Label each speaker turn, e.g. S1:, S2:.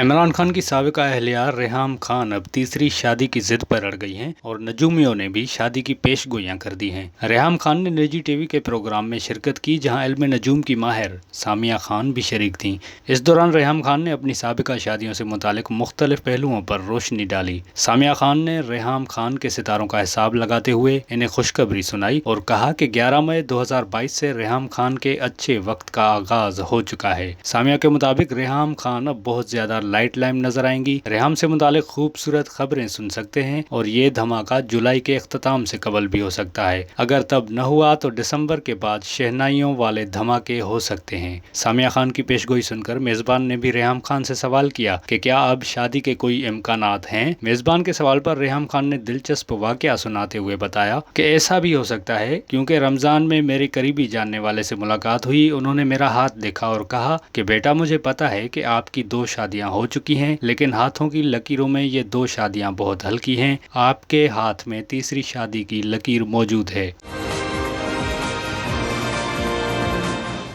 S1: عمران خان کی سابقہ اہلیہ ریحام خان اب تیسری شادی کی ضد پر اڑ گئی ہیں اور نجومیوں نے بھی شادی کی پیش گوئیاں کر دی ہیں۔ ریحام خان نے نجی ٹی وی کے پروگرام میں شرکت کی جہاں علم نجوم کی ماہر سامیہ خان بھی شریک تھیں۔ اس دوران ریحام خان نے اپنی سابقہ شادیوں سے متعلق مختلف پہلوؤں پر روشنی ڈالی۔ سامیہ خان نے ریحام خان کے ستاروں کا حساب لگاتے ہوئے انہیں خوشخبری سنائی اور کہا کہ 11 مئی 2022 سے ریحام خان کے اچھے وقت کا آغاز ہو چکا ہے۔ سامیہ کے مطابق ریحام خان اب بہت زیادہ لائٹ لائم نظر آئیں گی۔ ریحام سے متعلق خوبصورت خبریں سن سکتے ہیں اور یہ دھماکہ جولائی کے اختتام سے قبل بھی ہو سکتا ہے۔ اگر تب نہ ہوا تو دسمبر کے بعد شہنائیوں والے دھماکے ہو سکتے ہیں۔ سامیہ خان کی پیش گوئی سن کر میزبان نے بھی ریحام خان سے سوال کیا کہ کیا اب شادی کے کوئی امکانات ہیں۔ میزبان کے سوال پر ریحام خان نے دلچسپ واقعہ سناتے ہوئے بتایا کہ ایسا بھی ہو سکتا ہے کیونکہ رمضان میں میرے قریبی جاننے والے سے ملاقات ہوئی، انہوں نے میرا ہاتھ دیکھا اور کہا کہ بیٹا مجھے پتا ہے کہ آپ کی 2 شادیاں ہو چکی ہیں لیکن ہاتھوں کی لکیروں میں یہ 2 شادیاں بہت ہلکی ہیں، آپ کے ہاتھ میں تیسری شادی کی لکیر موجود ہے۔